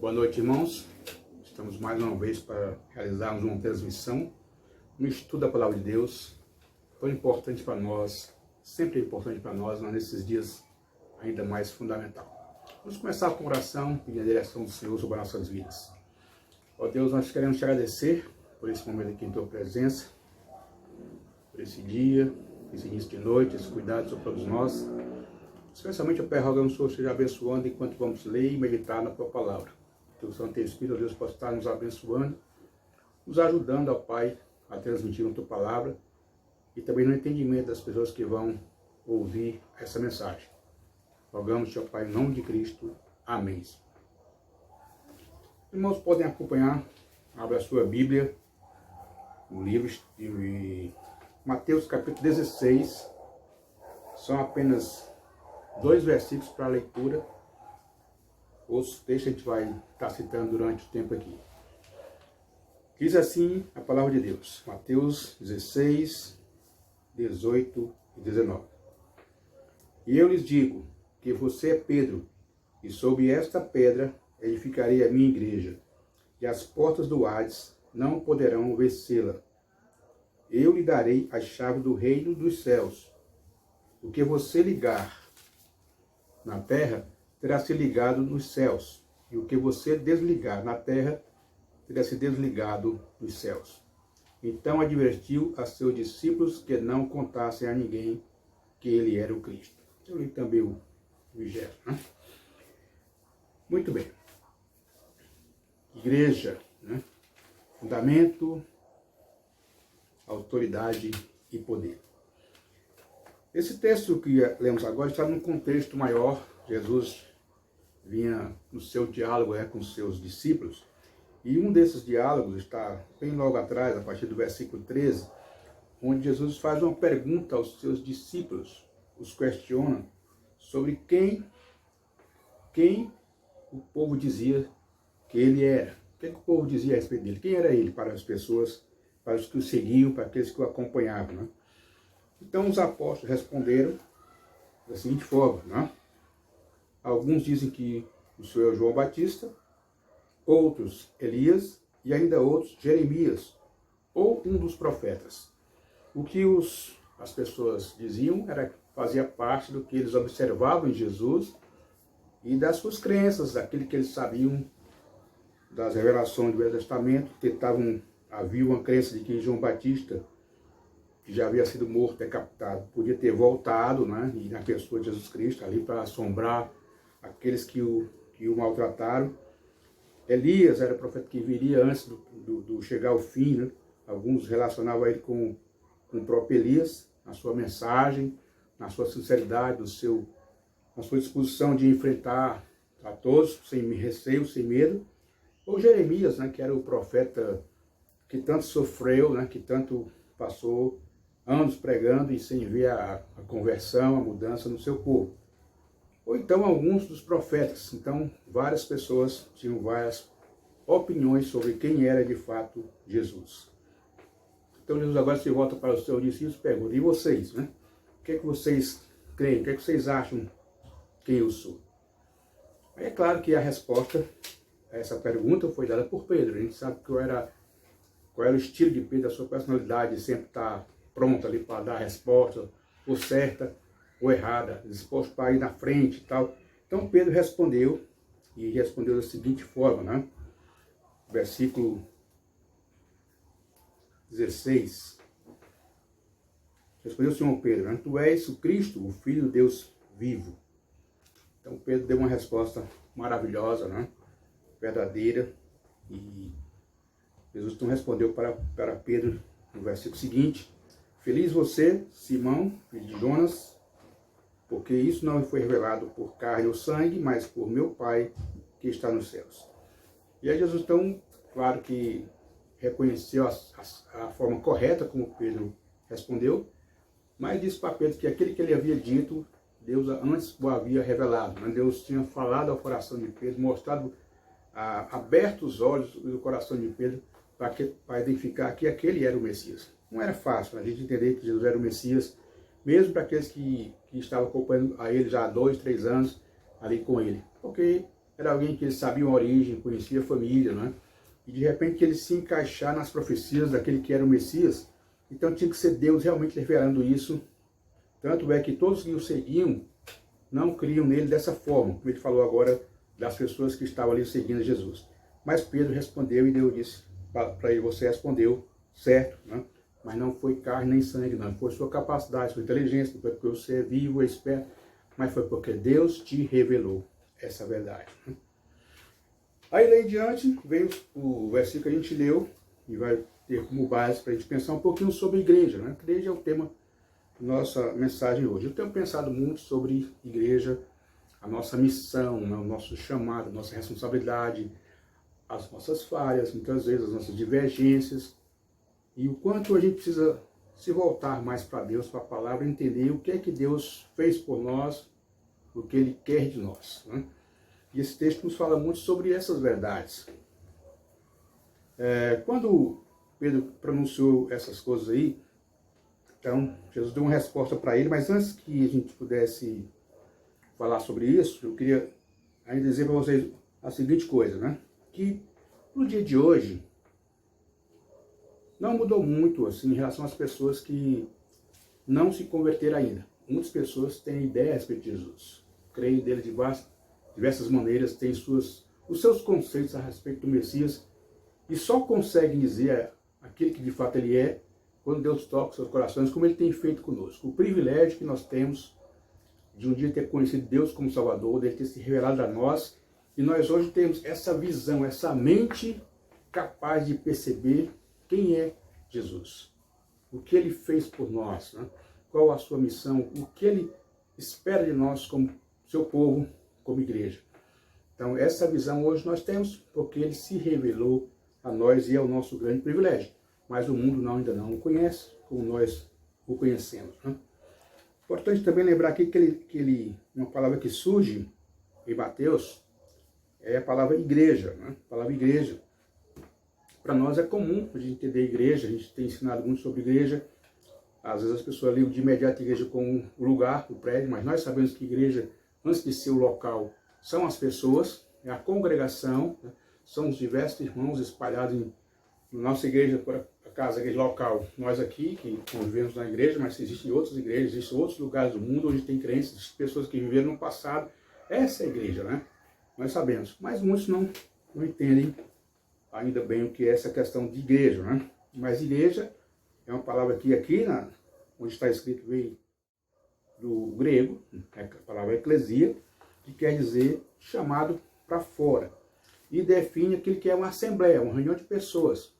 Boa noite, irmãos. Estamos mais uma vez para realizarmos uma transmissão, um estudo da Palavra de Deus, tão importante para nós, sempre importante para nós, mas nesses dias ainda mais fundamental. Vamos começar com oração, pedir a direção do Senhor sobre as nossas vidas. Ó Deus, nós queremos te agradecer por esse momento aqui em tua presença, por esse dia, esse início de noite, esse cuidado sobre todos nós. Especialmente eu peço ao Senhor seja abençoando enquanto vamos ler e meditar na tua palavra. Que o Santo Espírito, ó Deus, possa estar nos abençoando, nos ajudando, ó Pai, a transmitir a tua palavra e também no entendimento das pessoas que vão ouvir essa mensagem. Rogamos-te, ó Pai, em nome de Cristo. Amém. Irmãos, podem acompanhar, abra a sua Bíblia, no livro de Mateus capítulo 16, são apenas 2 versículos para a leitura. Os textos a gente vai estar citando durante o tempo aqui. Diz assim a palavra de Deus, Mateus 16, 18 e 19. E eu lhes digo que você é Pedro, e sobre esta pedra edificarei a minha igreja, e as portas do Hades não poderão vencê-la. Eu lhe darei a chave do reino dos céus. O que você ligar na terra terá se ligado nos céus, e o que você desligar na terra terá se desligado nos céus. Então advertiu a seus discípulos que não contassem a ninguém que ele era o Cristo. Eu li também o Evangelho, né? Muito bem. Igreja, né? Fundamento, autoridade e poder. Esse texto que lemos agora está num contexto maior. Jesus vinha no seu diálogo com os seus discípulos, e um desses diálogos está bem logo atrás, a partir do versículo 13, onde Jesus faz uma pergunta aos seus discípulos, os questiona sobre quem o povo dizia que ele era. O que o povo dizia a respeito dele? Quem era ele para as pessoas, para os que o seguiam, para aqueles que o acompanhavam, né? Então os apóstolos responderam da seguinte forma, né? Alguns dizem que o Senhor é o João Batista, outros Elias e ainda outros Jeremias, ou um dos profetas. O que as pessoas diziam fazia parte do que eles observavam em Jesus e das suas crenças, daquilo que eles sabiam das revelações do Velho Testamento. Havia uma crença de que João Batista, que já havia sido morto, decapitado, podia ter voltado, né, e na pessoa de Jesus Cristo, ali para assombrar aqueles que o maltrataram. Elias era o profeta que viria antes do chegar ao fim, né? Alguns relacionavam ele com o próprio Elias, na sua mensagem, na sua sinceridade, na sua disposição de enfrentar a todos, sem receio, sem medo. Ou Jeremias, né, que era o profeta que tanto sofreu, né, que tanto passou anos pregando e sem ver a conversão, a mudança no seu povo. Ou então alguns dos profetas. Então várias pessoas tinham várias opiniões sobre quem era de fato Jesus. Então Jesus agora se volta para os seus discípulos e pergunta: e vocês, né? O que é que vocês creem? O que é que vocês acham quem eu sou? Aí é claro que a resposta a essa pergunta foi dada por Pedro. A gente sabe qual era o estilo de Pedro, a sua personalidade, de sempre estar pronto ali para dar a resposta, ou certa ou errada, disposto para ir na frente e tal. Então Pedro respondeu, e respondeu da seguinte forma, né? Versículo 16. Respondeu o Senhor Pedro, né? Tu és o Cristo, o Filho de Deus vivo. Então Pedro deu uma resposta maravilhosa, né? Verdadeira. E Jesus então respondeu para Pedro no versículo seguinte: Feliz você, Simão, filho de Jonas, porque isso não foi revelado por carne ou sangue, mas por meu Pai que está nos céus. E aí Jesus, então, claro que reconheceu a forma correta como Pedro respondeu, mas disse para Pedro que aquele que ele havia dito, Deus antes o havia revelado, né? Deus tinha falado ao coração de Pedro, mostrado, aberto os olhos do coração de Pedro para identificar que aquele era o Messias. Não era fácil a gente entender que Jesus era o Messias, mesmo para aqueles que estavam acompanhando a ele já há 2, 3 anos ali com ele, porque era alguém que ele sabia a origem, conhecia a família, né? E de repente ele se encaixar nas profecias daquele que era o Messias, então tinha que ser Deus realmente revelando isso. Tanto é que todos que o seguiam não criam nele dessa forma, como ele falou agora das pessoas que estavam ali seguindo Jesus. Mas Pedro respondeu e Deus disse para ele, você respondeu certo, né? Mas não foi carne nem sangue, não. Foi sua capacidade, sua inteligência, não foi porque você é vivo, é esperto, mas foi porque Deus te revelou essa verdade. Né? Aí daí em diante vem o versículo que a gente leu e vai ter como base para a gente pensar um pouquinho sobre igreja. Né? Igreja é o tema da nossa mensagem hoje. Eu tenho pensado muito sobre igreja, a nossa missão, né? O nosso chamado, a nossa responsabilidade, as nossas falhas, muitas vezes as nossas divergências, e o quanto a gente precisa se voltar mais para Deus, para a palavra, entender o que é que Deus fez por nós, o que Ele quer de nós. Né? E esse texto nos fala muito sobre essas verdades. Quando Pedro pronunciou essas coisas aí, então Jesus deu uma resposta para ele, mas antes que a gente pudesse falar sobre isso, eu queria ainda dizer para vocês a seguinte coisa, né? Que no dia de hoje não mudou muito assim em relação às pessoas que não se converteram ainda. Muitas pessoas têm ideia a respeito de Jesus, creem nele de diversas maneiras, têm os seus conceitos a respeito do Messias e só conseguem dizer aquilo que de fato ele é quando Deus toca os seus corações, como ele tem feito conosco. O privilégio que nós temos de um dia ter conhecido Deus como Salvador, dele ter se revelado a nós, e nós hoje temos essa visão, essa mente capaz de perceber quem é Jesus, o que ele fez por nós, né? Qual a sua missão, o que ele espera de nós como seu povo, como igreja. Então essa visão hoje nós temos porque ele se revelou a nós e é o nosso grande privilégio. Mas o mundo ainda não o conhece como nós o conhecemos. Né? Importante também lembrar aqui que uma palavra que surge em Mateus é a palavra igreja. Né? A palavra igreja. Para nós é comum a gente entender igreja, a gente tem ensinado muito sobre igreja. Às vezes as pessoas ligam de imediato a igreja com o lugar, o prédio, mas nós sabemos que igreja, antes de ser o local, são as pessoas, é a congregação, né? São os diversos irmãos espalhados na nossa igreja, por a igreja local, nós aqui, que convivemos na igreja, mas existem outras igrejas, existem outros lugares do mundo onde tem crentes, pessoas que viveram no passado. Essa é a igreja, né? Nós sabemos, mas muitos não entendem ainda bem o que é essa questão de igreja, né? Mas igreja é uma palavra que aqui, onde está escrito, veio do grego, é a palavra eclesia, que quer dizer chamado para fora. E define aquilo que é uma assembleia, uma reunião de pessoas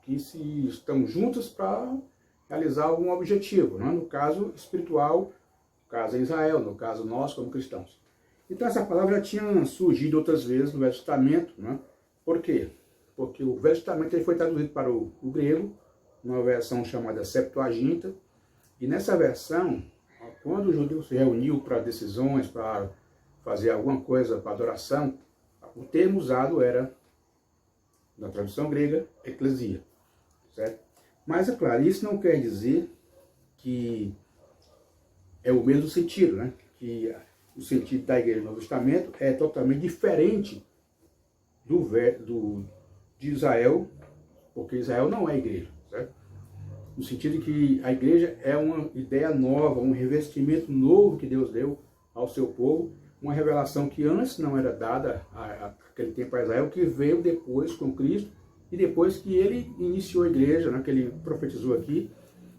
que estão juntas para realizar algum objetivo, né? No caso espiritual, no caso em Israel, no caso nós como cristãos. Então essa palavra já tinha surgido outras vezes no Velho Testamento, né? Por quê? Porque o Velho Testamento ele foi traduzido para o grego, numa versão chamada Septuaginta, e nessa versão, quando o judeu se reuniu para decisões, para fazer alguma coisa para adoração, o termo usado era, na tradução grega, eclesia, certo? Mas, é claro, isso não quer dizer que é o mesmo sentido, né? Que o sentido da igreja do Novo Testamento é totalmente diferente de Israel, porque Israel não é igreja, certo? No sentido de que a igreja é uma ideia nova, um revestimento novo que Deus deu ao seu povo, uma revelação que antes não era dada àquele tempo a Israel, que veio depois com Cristo, e depois que ele iniciou a igreja, né, que ele profetizou aqui,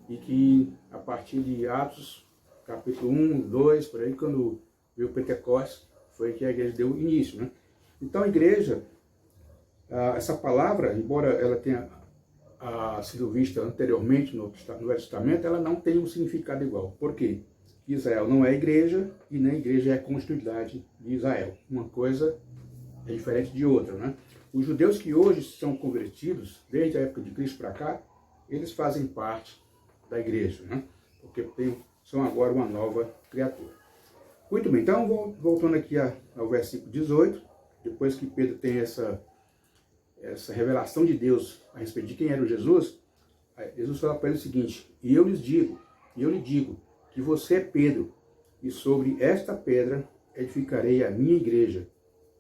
e que a partir de Atos, capítulo 1, 2, por aí, quando veio o Pentecostes, foi que a igreja deu início. Né? Então a igreja, essa palavra, embora ela tenha sido vista anteriormente no Velho Testamento, ela não tem um significado igual. Por quê? Israel não é igreja e nem igreja é a continuidade de Israel. Uma coisa é diferente de outra, né? Os judeus que hoje são convertidos, desde a época de Cristo para cá, eles fazem parte da igreja, né? Porque são agora uma nova criatura. Muito bem, então voltando aqui ao versículo 18, depois que Pedro tem essa revelação de Deus a respeito de quem era o Jesus, Jesus fala para ele o seguinte: e eu lhe digo, que você é Pedro, e sobre esta pedra edificarei a minha igreja,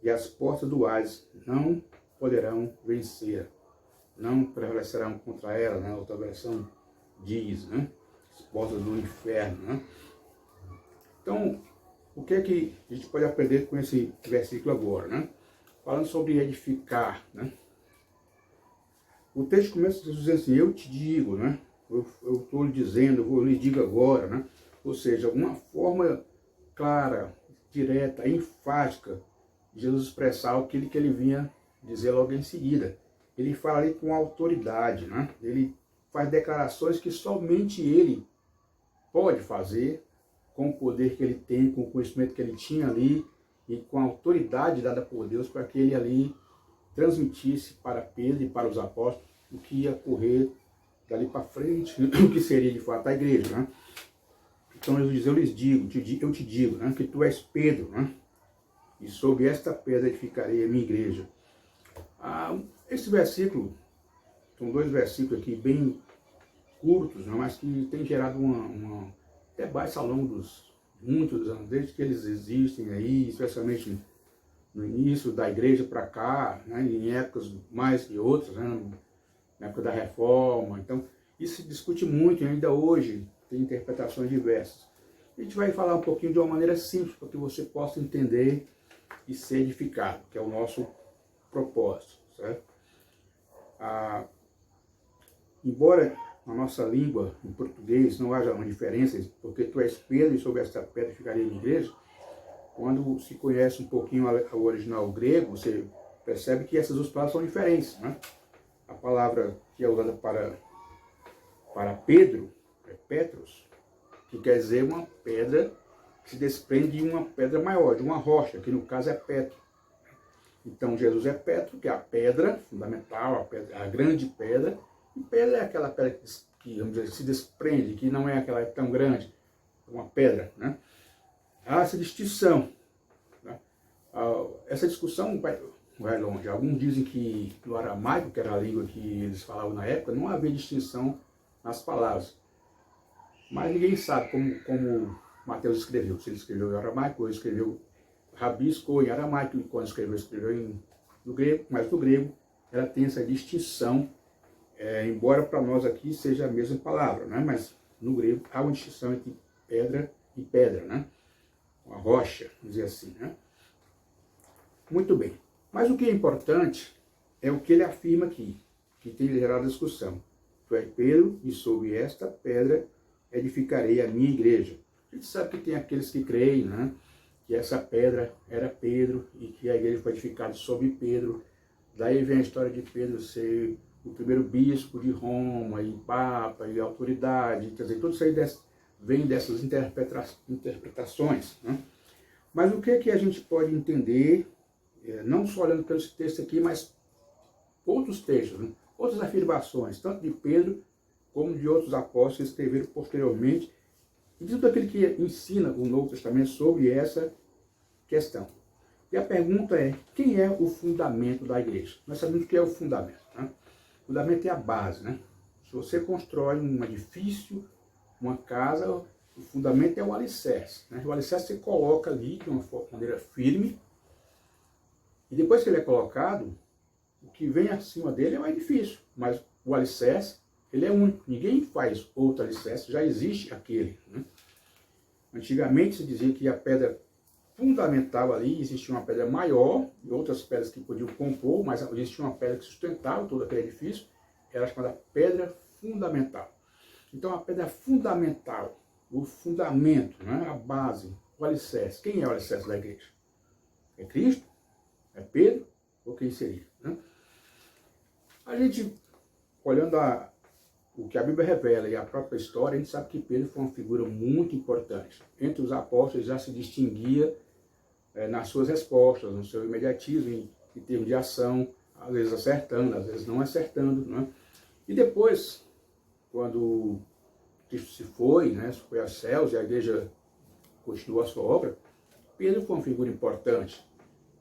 e as portas do Hades não poderão vencer, não prevalecerão contra ela, né? Outra versão diz, né? As portas do inferno, né? Então, o que é que a gente pode aprender com esse versículo agora, né? Falando sobre edificar, né? O texto começa dizendo assim, eu te digo, né? Eu estou lhe dizendo, eu lhe digo agora, né? Ou seja, uma forma clara, direta, enfática de Jesus expressar aquilo que ele vinha dizer logo em seguida. Ele fala ali com autoridade, né? Ele faz declarações que somente ele pode fazer, com o poder que ele tem, com o conhecimento que ele tinha ali e com a autoridade dada por Deus para que ele ali transmitisse para Pedro e para os apóstolos o que ia ocorrer dali para frente, o que seria de fato a igreja, né? Então Jesus diz, eu lhes digo, eu te digo, né, que tu és Pedro, né? E sobre esta pedra edificarei a minha igreja. Esse versículo, são dois versículos aqui bem curtos, né, mas que tem gerado uma debate ao longo dos muitos anos, desde que eles existem aí, especialmente no início da igreja para cá, né, em épocas mais que outras, né, na época da Reforma. Então, isso se discute muito, e ainda hoje tem interpretações diversas. A gente vai falar um pouquinho de uma maneira simples, para que você possa entender e ser edificado, que é o nosso propósito, certo? Embora na nossa língua, em português, não haja uma diferença, porque tu és Pedro e sobre esta pedra ficaria a minha igreja, quando se conhece um pouquinho o original grego, você percebe que essas duas palavras são diferentes, né? A palavra que é usada para Pedro é Petros, que quer dizer uma pedra que se desprende de uma pedra maior, de uma rocha, que no caso é Petro. Então Jesus é Petro, que é a pedra fundamental, a grande pedra, e pedra é aquela pedra que vamos dizer, se desprende, que não é aquela tão grande, uma pedra, né? Há essa distinção, né? Essa discussão vai longe. Alguns dizem que no aramaico, que era a língua que eles falavam na época, não havia distinção nas palavras. Mas ninguém sabe como Mateus escreveu. Se ele escreveu em aramaico ou escreveu rabisco em aramaico, e quando escreveu no grego, mas no grego ela tem essa distinção, embora para nós aqui seja a mesma palavra, né? Mas no grego há uma distinção entre pedra e pedra, né? Uma rocha, vamos dizer assim, né? Muito bem. Mas o que é importante é o que ele afirma aqui, que tem gerado a discussão. Tu és Pedro, e sobre esta pedra edificarei a minha igreja. A gente sabe que tem aqueles que creem, né, que essa pedra era Pedro e que a igreja foi edificada sobre Pedro. Daí vem a história de Pedro ser o primeiro bispo de Roma, e papa, e autoridade. Quer dizer, tudo isso aí vem dessas interpretações, né? Mas o que é que a gente pode entender, não só olhando pelo texto aqui, mas outros textos, né? Outras afirmações, tanto de Pedro como de outros apóstolos que escreveram posteriormente, e de tudo aquilo que ensina o Novo Testamento sobre essa questão. E a pergunta é, quem é o fundamento da igreja? Nós sabemos o que é o fundamento, né? O fundamento é a base, né? Se você constrói um edifício, uma casa, o fundamento é o alicerce, né? O alicerce você coloca ali de uma maneira firme, e depois que ele é colocado, o que vem acima dele é o edifício, mas o alicerce, ele é único, ninguém faz outro alicerce, já existe aquele, né? Antigamente se dizia que a pedra fundamental ali, existia uma pedra maior e outras pedras que podiam compor, mas existia uma pedra que sustentava todo aquele edifício, era chamada pedra fundamental. Então a pedra fundamental, o fundamento, né, a base, o alicerce, quem é o alicerce da igreja? É Cristo? É Pedro? Ou quem seria, né? A gente, olhando o que a Bíblia revela e a própria história, a gente sabe que Pedro foi uma figura muito importante. Entre os apóstolos já se distinguia nas suas respostas, no seu imediatismo, em termos de ação, às vezes acertando, às vezes não acertando, né? E depois, quando Cristo se foi, né, foi aos céus e a igreja continuou a sua obra, Pedro foi uma figura importante.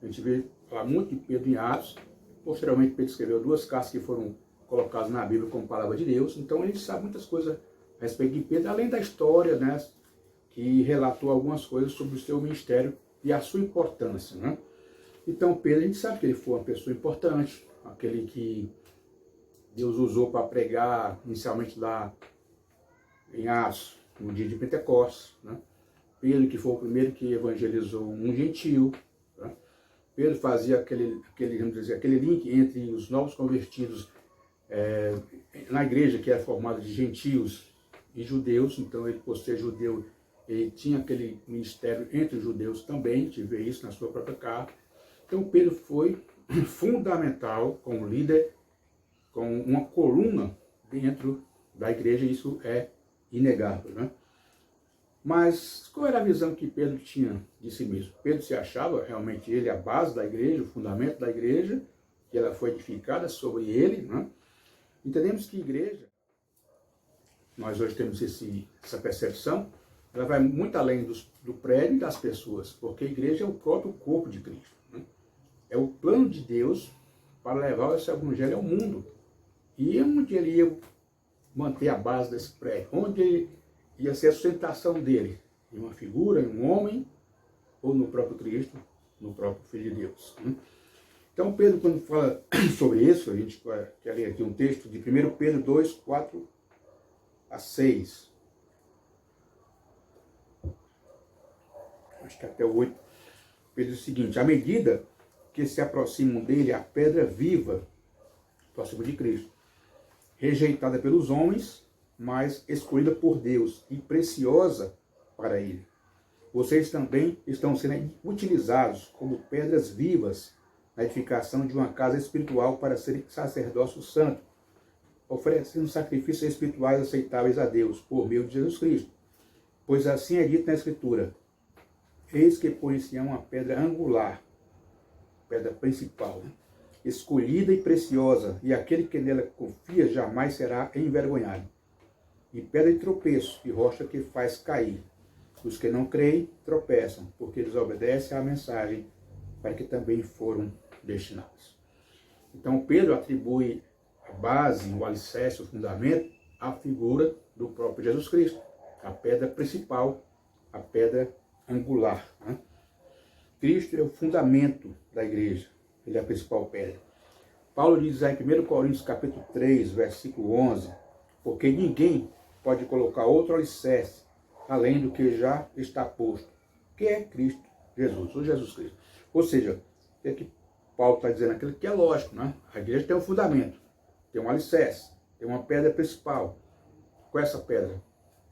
A gente vê falar muito de Pedro em Atos. Posteriormente, Pedro escreveu 2 cartas que foram colocadas na Bíblia como palavra de Deus. Então, a gente sabe muitas coisas a respeito de Pedro, além da história, né, que relatou algumas coisas sobre o seu ministério e a sua importância, né? Então Pedro, a gente sabe que ele foi uma pessoa importante, aquele que Deus usou para pregar inicialmente lá em Atos, no dia de Pentecostes, né? Pedro, que foi o primeiro que evangelizou um gentio, né? Pedro fazia vamos dizer, aquele link entre os novos convertidos na igreja, que era formada de gentios e judeus. Então ele, por ser judeu, ele tinha aquele ministério entre os judeus também, a gente vê isso na sua própria carta. Então Pedro foi fundamental como líder, com uma coluna dentro da igreja, isso é inegável, né? Mas qual era a visão que Pedro tinha de si mesmo? Pedro se achava realmente ele a base da igreja, o fundamento da igreja, que ela foi edificada sobre ele, né? Entendemos que igreja, nós hoje temos essa percepção, ela vai muito além do prédio e das pessoas, porque a igreja é o próprio corpo de Cristo, né? É o plano de Deus para levar esse evangelho ao mundo. E onde ele ia manter a base desse prédio? Onde ia ser a sustentação dele? Em uma figura, em um homem, ou no próprio Cristo, no próprio Filho de Deus, né? Então Pedro, quando fala sobre isso, a gente quer ler aqui um texto de 1 Pedro 2, 4 a 6. Acho que até o 8. Pedro diz o seguinte: à medida que se aproximam dele a pedra viva, próximo de Cristo, rejeitada pelos homens, mas escolhida por Deus e preciosa para ele. Vocês também estão sendo utilizados como pedras vivas na edificação de uma casa espiritual para serem sacerdócio santo, oferecendo sacrifícios espirituais aceitáveis a Deus por meio de Jesus Cristo. Pois assim é dito na Escritura: eis que põe em Sião uma pedra angular, pedra principal, né? Escolhida e preciosa, e aquele que nela confia jamais será envergonhado. E pedra de tropeço, e rocha que faz cair. Os que não creem tropeçam, porque desobedecem à mensagem para que também foram destinados. Então Pedro atribui a base, o alicerce, o fundamento, à figura do próprio Jesus Cristo, a pedra principal, a pedra angular, né? Cristo é o fundamento da igreja, ele é a principal pedra. Paulo diz em 1 Coríntios capítulo 3, versículo 11, porque ninguém pode colocar outro alicerce além do que já está posto, que é Cristo Jesus, ou Jesus Cristo. Ou seja, o que é que Paulo está dizendo? Aquilo que é lógico, né? A igreja tem um fundamento, tem um alicerce, tem uma pedra principal. Qual é essa pedra?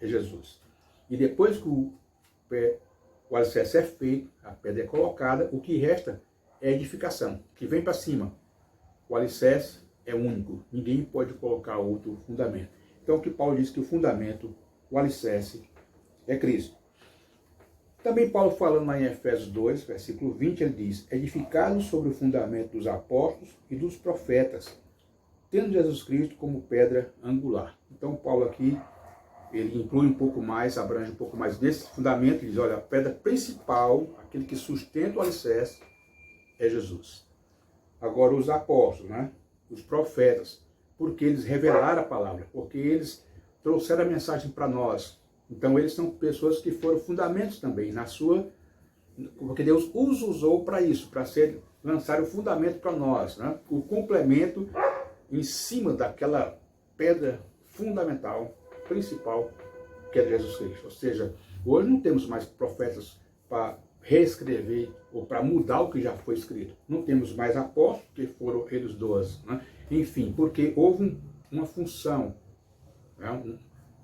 É Jesus. E depois que o alicerce é feito, a pedra é colocada, o que resta é edificação, que vem para cima. O alicerce é único, ninguém pode colocar outro fundamento. Então o que Paulo diz que o fundamento, o alicerce, é Cristo. Também Paulo falando lá em Efésios 2, versículo 20, ele diz: edificados sobre o fundamento dos apóstolos e dos profetas, tendo Jesus Cristo como pedra angular. Então Paulo aqui, ele inclui um pouco mais, abrange um pouco mais desse fundamento, ele diz, olha, a pedra principal, aquele que sustenta o alicerce, é Jesus. Agora os apóstolos, né? Os profetas, porque eles revelaram a palavra, porque eles trouxeram a mensagem para nós. Então eles são pessoas que foram fundamentos também, porque Deus os usou para isso, para lançar o fundamento para nós, né? O complemento em cima daquela pedra fundamental, principal, que é Jesus Cristo. Ou seja, hoje não temos mais profetas para reescrever ou para mudar o que já foi escrito. Não temos mais apóstolos, que foram eles 12, né? Enfim, porque houve uma função, né?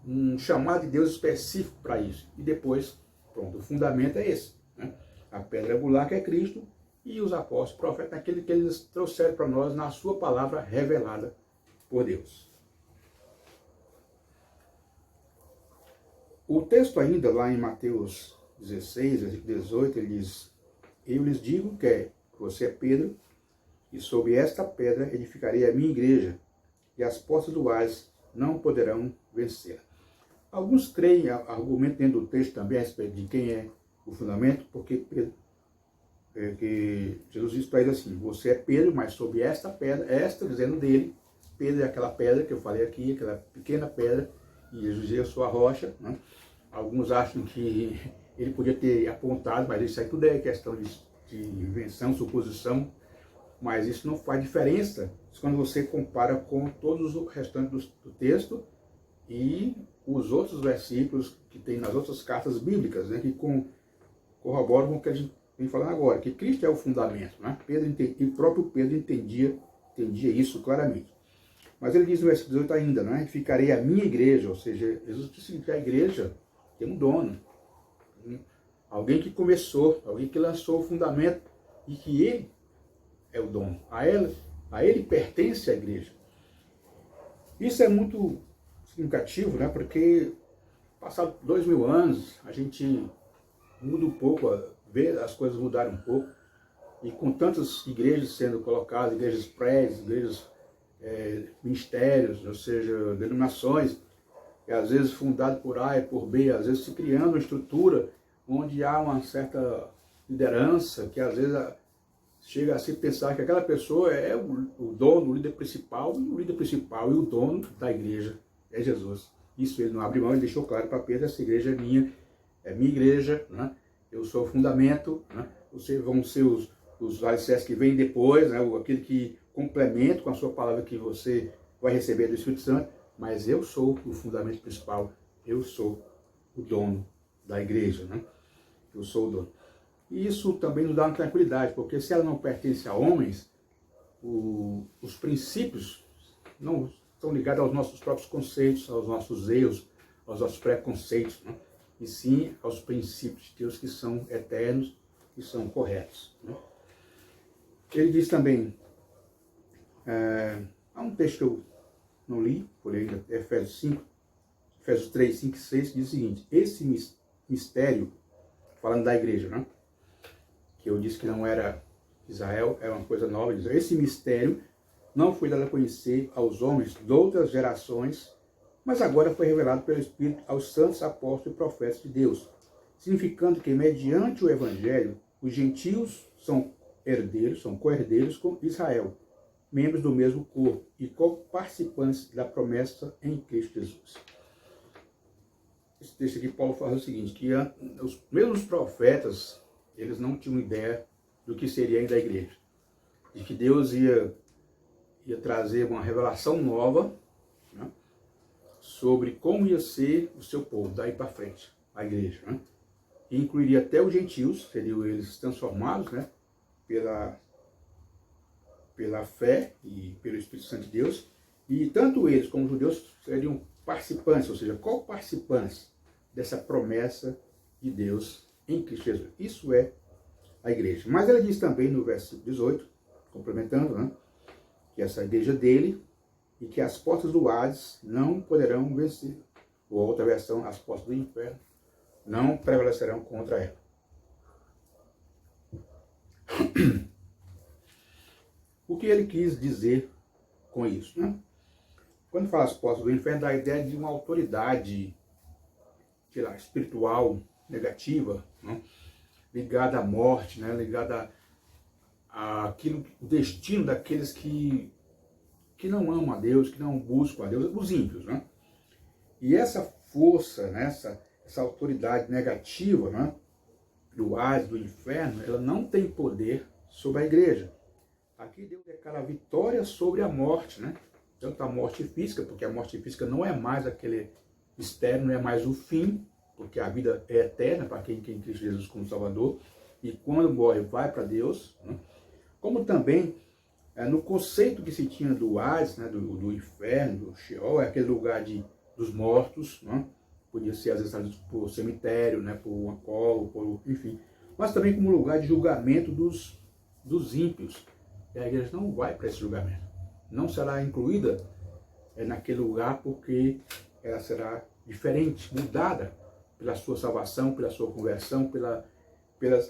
Um chamado de Deus específico para isso. E depois, pronto, o fundamento é esse, né? A pedra angular, que é Cristo, e os apóstolos, profetas, aquele que eles trouxeram para nós na sua palavra revelada por Deus. O texto ainda, lá em Mateus 16, versículo 18, ele diz: eu lhes digo que você é Pedro, e sobre esta pedra edificarei a minha igreja, e as portas do Hades não poderão vencer. Alguns creem, argumentam dentro do texto também a respeito de quem é o fundamento, porque Pedro, que Jesus diz para ele assim: você é Pedro, mas sobre esta pedra, dizendo dele, Pedro é aquela pedra que eu falei aqui, aquela pequena pedra, e Jesus é a sua rocha, né? Alguns acham que ele podia ter apontado, mas isso aí tudo é questão de invenção, suposição, mas isso não faz diferença quando você compara com todos os restantes do texto e os outros versículos que tem nas outras cartas bíblicas, né, que corroboram com o que a gente vem falando agora, que Cristo é o fundamento. Né? E o próprio Pedro entendia isso claramente. Mas ele diz no versículo 18 ainda, né, ficarei a minha igreja, ou seja, Jesus disse que a igreja tem um dono, alguém que começou, alguém que lançou o fundamento e que ele é o dono. A ele pertence a igreja. Isso é muito significativo, né? Porque passados 2000 anos, a gente muda um pouco, vê as coisas mudaram um pouco, e com tantas igrejas sendo colocadas, igrejas prédios, igrejas, ministérios, ou seja, denominações, e às vezes fundado por A e por B, às vezes se criando uma estrutura onde há uma certa liderança, que às vezes chega a se pensar que aquela pessoa é o dono, o líder principal, e o líder principal e o dono da igreja é Jesus. Isso ele não abre mão, ele deixou claro para Pedro: essa igreja é minha igreja, né? Eu sou o fundamento, né? Vocês vão ser os alicerces que vêm depois, né? Aquele que complementa com a sua palavra que você vai receber do Espírito Santo, mas eu sou o fundamento principal, eu sou o dono da igreja, né? Eu sou o dono. E isso também nos dá uma tranquilidade, porque se ela não pertence a homens, os princípios não estão ligados aos nossos próprios conceitos, aos nossos erros, aos nossos preconceitos, né? E sim aos princípios de Deus que são eternos e são corretos, né? Ele diz também, há um texto que eu não li, por ainda, Efésios 3, 5 e 6, diz o seguinte: esse mistério, falando da igreja, né? Que eu disse que não era Israel, é uma coisa nova, diz, esse mistério não foi dado a conhecer aos homens de outras gerações, mas agora foi revelado pelo Espírito aos santos apóstolos e profetas de Deus, significando que, mediante o Evangelho, os gentios são herdeiros, são co-herdeiros com Israel, membros do mesmo corpo e co-participantes da promessa em Cristo Jesus. Esse texto aqui, Paulo fala o seguinte, que os mesmos profetas, eles não tinham ideia do que seria ainda a igreja, de que Deus ia trazer uma revelação nova, né, sobre como ia ser o seu povo, daí para frente, a igreja, né, e incluiria até os gentios, seriam eles transformados, né, pela fé e pelo Espírito Santo de Deus, e tanto eles como os judeus seriam participantes, ou seja, co-participantes dessa promessa de Deus em Cristo Jesus. Isso é a igreja. Mas ela diz também no versículo 18, complementando, né, que essa igreja dele e que as portas do Hades não poderão vencer. Ou outra versão, as portas do inferno não prevalecerão contra ela. O que ele quis dizer com isso, né? Quando fala as portas do inferno, dá a ideia de uma autoridade, sei lá, espiritual, negativa, né, ligada à morte, né, ligada àquilo, o destino daqueles que não amam a Deus, que não buscam a Deus, os ímpios, né? E essa força, né, essa autoridade negativa, né, do Hades, do inferno, ela não tem poder sobre a igreja. Aqui Deus declara a vitória sobre a morte, né? Tanto a morte física, porque a morte física não é mais aquele mistério, não é mais o fim, porque a vida é eterna para quem tem Cristo Jesus como Salvador, e quando morre vai para Deus, né? Como também no conceito que se tinha do Hades, né, do inferno, do Sheol, é aquele lugar dos mortos, né? Podia ser às vezes por cemitério, né, por uma cova, enfim, mas também como lugar de julgamento dos ímpios. E a igreja não vai para esse julgamento, não será incluída naquele lugar, porque ela será diferente, mudada pela sua salvação, pela sua conversão, pela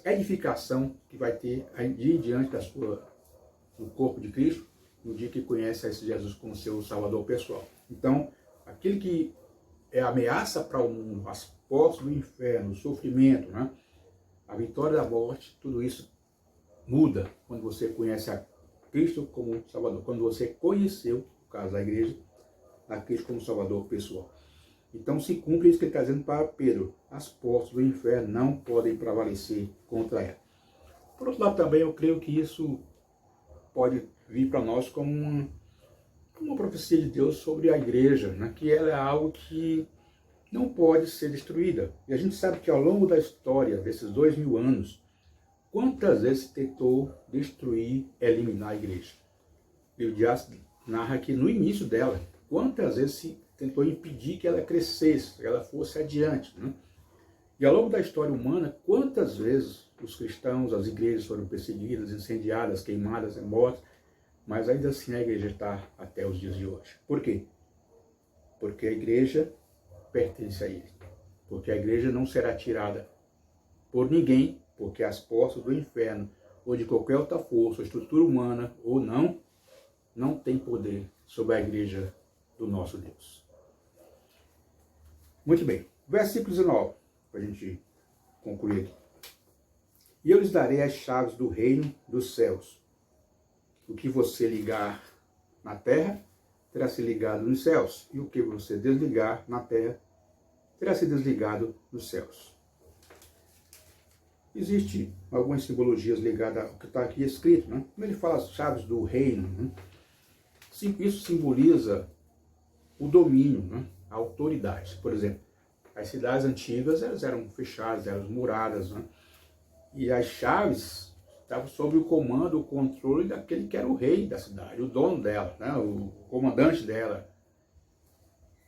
edificação que vai ter de diante do corpo de Cristo, no dia que conhece a esse Jesus como seu Salvador pessoal. Então, aquele que é ameaça para o mundo, as portas do inferno, o sofrimento, né, a vitória da morte, tudo isso muda quando você conhece a Cristo como Salvador, quando você conheceu, no caso da igreja, a Cristo como Salvador pessoal. Então se cumpre isso que ele está dizendo para Pedro: as portas do inferno não podem prevalecer contra ela. Por outro lado também eu creio que isso pode vir para nós como uma profecia de Deus sobre a igreja, né? Que ela é algo que não pode ser destruída. E a gente sabe que ao longo da história, desses 2000 anos, quantas vezes se tentou destruir, eliminar a igreja? E o Dias narra que no início dela, quantas vezes se tentou impedir que ela crescesse, que ela fosse adiante, né? E ao longo da história humana, quantas vezes os cristãos, as igrejas foram perseguidas, incendiadas, queimadas, mortas, mas ainda assim a igreja está até os dias de hoje. Por quê? Porque a igreja pertence a ele. Porque a igreja não será tirada por ninguém, porque as portas do inferno, ou de qualquer outra força, ou estrutura humana, ou não tem poder sobre a igreja do nosso Deus. Muito bem. Versículo 19, para a gente concluir aqui. E eu lhes darei as chaves do reino dos céus. O que você ligar na terra, terá se ligado nos céus. E o que você desligar na terra, terá se desligado nos céus. Existem algumas simbologias ligadas ao que está aqui escrito, né? Como ele fala as chaves do reino, né? Isso simboliza o domínio, né? A autoridade. Por exemplo, as cidades antigas elas eram fechadas, eram muradas, né? E as chaves estavam sob o comando, o controle daquele que era o rei da cidade, o dono dela, né? O comandante dela.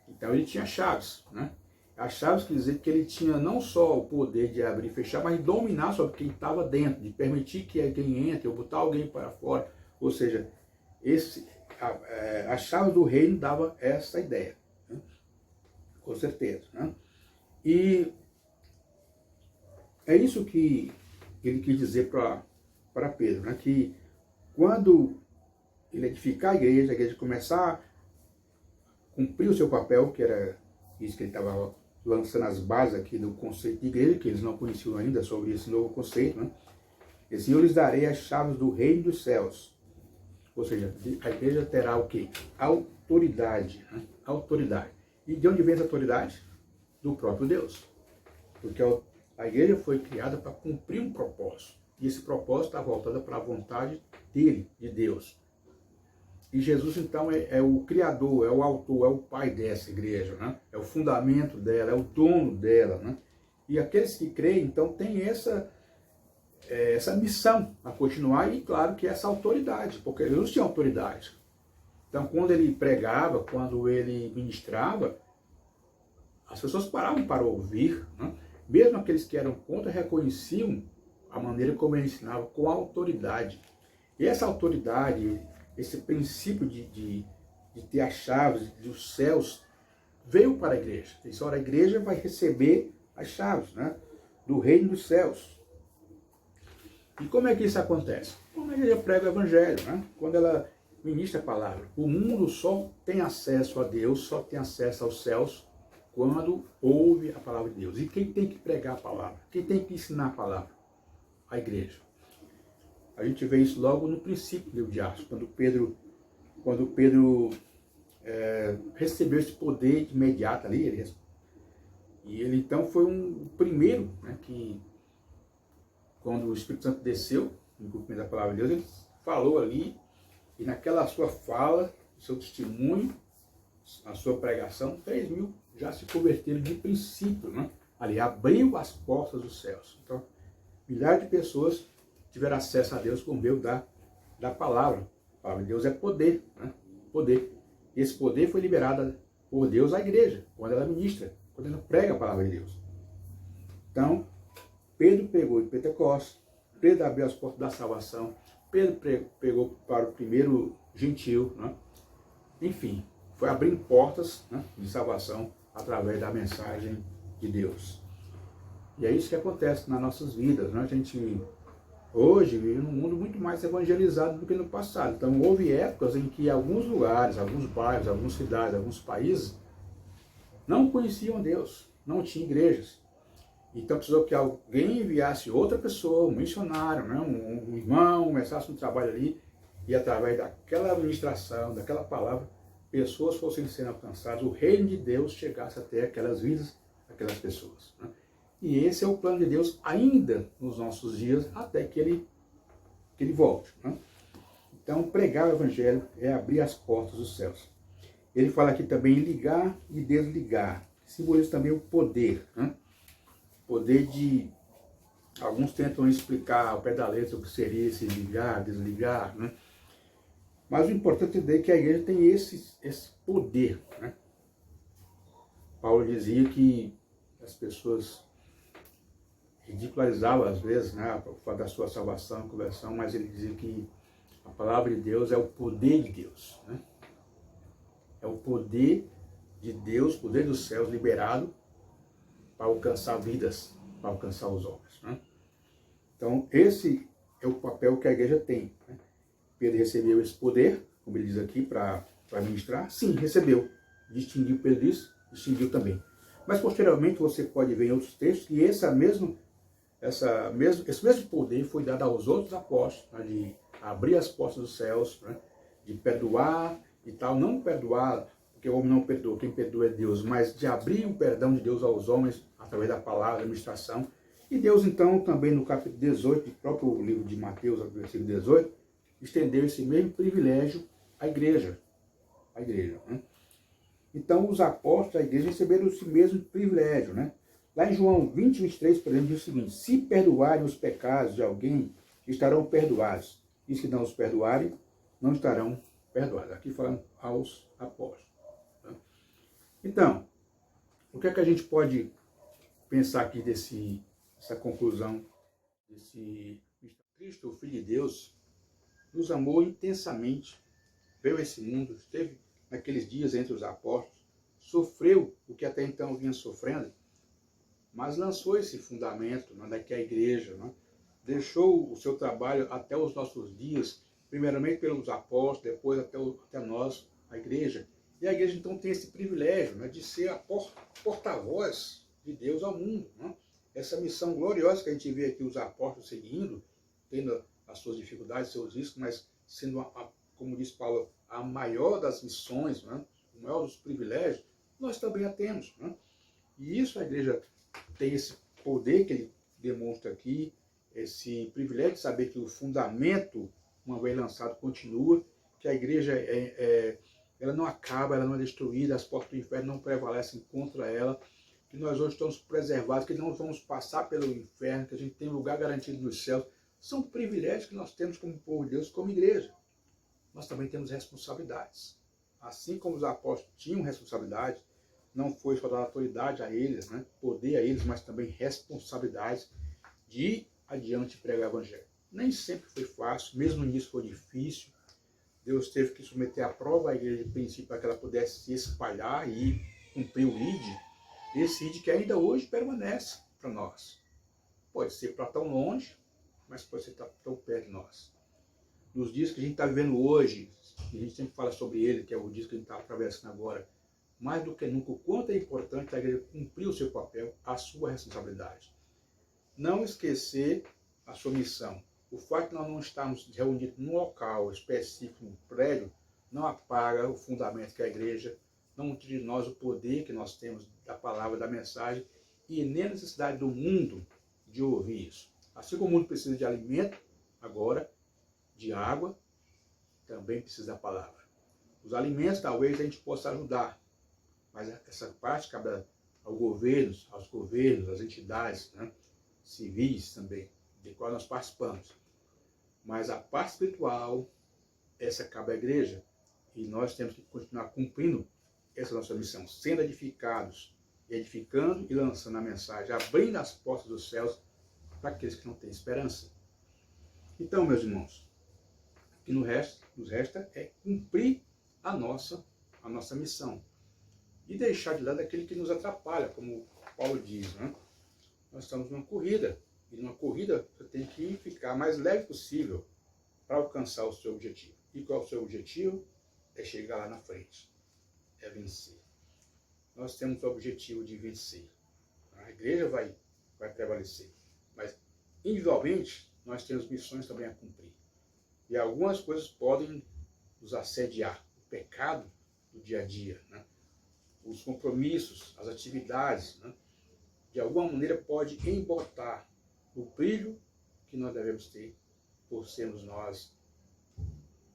Então ele tinha chaves, né? As chaves quer dizer que ele tinha não só o poder de abrir e fechar, mas dominar sobre quem estava dentro, de permitir que alguém entre ou botar alguém para fora. Ou seja, a chave do reino dava essa ideia, né? Com certeza, né? E é isso que ele quis dizer para Pedro, né? Que quando ele edificar a igreja começar a cumprir o seu papel, que era isso que ele estava lançando as bases aqui do conceito de igreja, que eles não conheciam ainda sobre esse novo conceito, né? E assim eu lhes darei as chaves do reino dos céus. Ou seja, a igreja terá o quê? Autoridade, né? Autoridade. E de onde vem essa autoridade? Do próprio Deus. Porque a igreja foi criada para cumprir um propósito. E esse propósito está voltado para a vontade dele, de Deus. E Jesus, então, é o criador, é o autor, é o pai dessa igreja, né? É o fundamento dela, é o dono dela, né? E aqueles que creem, então, têm essa missão a continuar e, claro, que essa autoridade, porque Jesus tinha autoridade. Então, quando ele pregava, quando ele ministrava, as pessoas paravam para ouvir, né? Mesmo aqueles que eram contra reconheciam a maneira como ele ensinava com autoridade. E essa autoridade, esse princípio de ter as chaves dos céus, veio para a igreja. E só a igreja vai receber as chaves, né, do reino dos céus. E como é que isso acontece? Quando a igreja prega o evangelho, né? Quando ela ministra a palavra. O mundo só tem acesso a Deus, só tem acesso aos céus, quando ouve a palavra de Deus. E quem tem que pregar a palavra? Quem tem que ensinar a palavra? A igreja. A gente vê isso logo no princípio de Atos, quando Pedro recebeu esse poder de imediato ali, ele então foi o primeiro, né, que quando o Espírito Santo desceu, no cumprimento da palavra de Deus, ele falou ali, e naquela sua fala, seu testemunho, a sua pregação, 3.000 já se converteram de princípio, né? Ali, abriu as portas dos céus. Então, milhares de pessoas tiveram acesso a Deus por meio da palavra. A palavra de Deus é poder, né? Poder. E esse poder foi liberado por Deus à igreja, quando ela ministra, quando ela prega a palavra de Deus. Então, Pedro pegou de Pentecostes, Pedro abriu as portas da salvação, Pedro pegou para o primeiro gentil, né? Enfim, foi abrindo portas, né, de salvação através da mensagem de Deus. E é isso que acontece nas nossas vidas, né? A gente hoje vive num mundo muito mais evangelizado do que no passado. Então houve épocas em que alguns lugares, alguns bairros, algumas cidades, alguns países não conheciam Deus, não tinha igrejas. Então precisou que alguém enviasse outra pessoa, um missionário, né, um irmão, começasse um trabalho ali, e através daquela administração, daquela palavra, pessoas fossem sendo alcançadas, o reino de Deus chegasse até aquelas vidas, aquelas pessoas, né? E esse é o plano de Deus ainda nos nossos dias, até que ele que ele volte. Né? Então, pregar o evangelho é abrir as portas dos céus. Ele fala aqui também em ligar e desligar. Simboliza também o poder. Né? Poder de... Alguns tentam explicar ao pé da letra o que seria esse ligar, desligar. Né? Mas o importante é entender que a igreja tem esse poder. Né? Paulo dizia que as pessoas ridicularizavam às vezes, né, por falar da sua salvação, conversão, mas ele dizia que a palavra de Deus é o poder de Deus. Né? É o poder de Deus, o poder dos céus liberado para alcançar vidas, para alcançar os homens. Né? Então, esse é o papel que a igreja tem. Né? Pedro recebeu esse poder, como ele diz aqui, para ministrar. Sim, recebeu. Distinguiu Pedro disso, distinguiu também. Mas, posteriormente, você pode ver em outros textos que esse mesmo poder foi dado aos outros apóstolos, né? De abrir as portas dos céus, né? De perdoar e tal. Não perdoar, porque o homem não perdoa, quem perdoa é Deus, mas de abrir o perdão de Deus aos homens através da palavra, da administração. E Deus, então, também no capítulo 18, do próprio livro de Mateus, versículo 18, estendeu esse mesmo privilégio à igreja. Né? Então, os apóstolos da igreja receberam esse mesmo privilégio. Né? Lá em João 20, 23, por exemplo, diz o seguinte: se perdoarem os pecados de alguém, estarão perdoados. E se não os perdoarem, não estarão perdoados. Aqui falando aos apóstolos. Tá? Então, o que é que a gente pode pensar aqui dessa conclusão? Cristo, o Filho de Deus, nos amou intensamente, veio a esse mundo, esteve naqueles dias entre os apóstolos, sofreu o que até então vinha sofrendo, mas lançou esse fundamento, né, que é a igreja, né, deixou o seu trabalho até os nossos dias, primeiramente pelos apóstolos, depois até nós, a igreja. E a igreja então tem esse privilégio, né, de ser a porta-voz de Deus ao mundo. Né? Essa missão gloriosa que a gente vê aqui os apóstolos seguindo, tendo as suas dificuldades, seus riscos, mas sendo, como diz Paulo, a maior das missões, né? O maior dos privilégios, nós também a temos. Né? E isso a igreja tem esse poder que ele demonstra aqui, esse privilégio de saber que o fundamento, uma vez lançado, continua, que a igreja ela não acaba, ela não é destruída, as portas do inferno não prevalecem contra ela, que nós hoje estamos preservados, que não vamos passar pelo inferno, que a gente tem lugar garantido nos céus. São privilégios que nós temos como povo de Deus, como igreja. Nós também temos responsabilidades. Assim como os apóstolos tinham responsabilidade, não foi só dar autoridade a eles, né? Poder a eles, mas também responsabilidades de ir adiante pregar o evangelho. Nem sempre foi fácil, mesmo nisso foi difícil. Deus teve que submeter à prova a igreja de princípio para que ela pudesse se espalhar e cumprir o ID. Esse ID que ainda hoje permanece para nós. Pode ser para tão longe, mas pode ser tão perto de nós. Nos dias que a gente está vivendo hoje, a gente sempre fala sobre ele, que é o dia que a gente está atravessando agora, mais do que nunca, o quanto é importante a igreja cumprir o seu papel, a sua responsabilidade. Não esquecer a sua missão. O fato de nós não estarmos reunidos num local específico, num prédio, não apaga o fundamento que é a igreja, não tira de nós o poder que nós temos da palavra, da mensagem, e nem a necessidade do mundo de ouvir isso. Assim como o mundo precisa de alimento, agora, de água, também precisa da palavra. Os alimentos talvez a gente possa ajudar, mas essa parte cabe aos governos, às entidades, né, civis também, de qual nós participamos. Mas a parte espiritual, essa cabe à igreja, e nós temos que continuar cumprindo essa nossa missão, sendo edificados, edificando e lançando a mensagem, abrindo as portas dos céus para aqueles que não têm esperança. Então, meus irmãos, o que nos resta é cumprir a nossa missão e deixar de lado aquele que nos atrapalha, como Paulo diz, né? Nós estamos numa corrida, e numa corrida você tem que ficar mais leve possível para alcançar o seu objetivo. E qual é o seu objetivo? É chegar lá na frente, é vencer. Nós temos o objetivo de vencer. A igreja vai prevalecer, mas individualmente nós temos missões também a cumprir. E algumas coisas podem nos assediar. O pecado do dia a dia, né? Os compromissos, as atividades, né? De alguma maneira pode embotar o brilho que nós devemos ter por sermos nós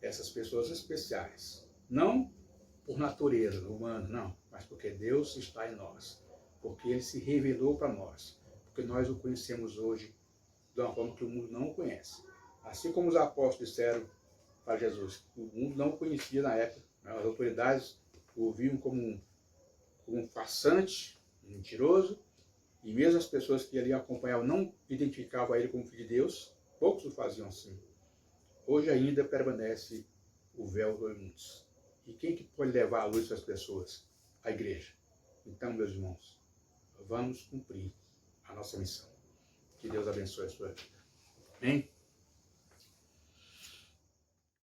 essas pessoas especiais. Não por natureza humana, não, mas porque Deus está em nós, porque Ele se revelou para nós, porque nós o conhecemos hoje de uma forma que o mundo não o conhece. Assim como os apóstolos disseram para Jesus, o mundo não o conhecia na época, né? As autoridades o viam como um farsante, um mentiroso, e mesmo as pessoas que ali acompanhavam não identificavam ele como filho de Deus, poucos o faziam assim. Hoje ainda permanece o véu do imundos. E quem que pode levar a luz para as pessoas? A igreja. Então, meus irmãos, vamos cumprir a nossa missão. Que Deus abençoe a sua vida. Amém?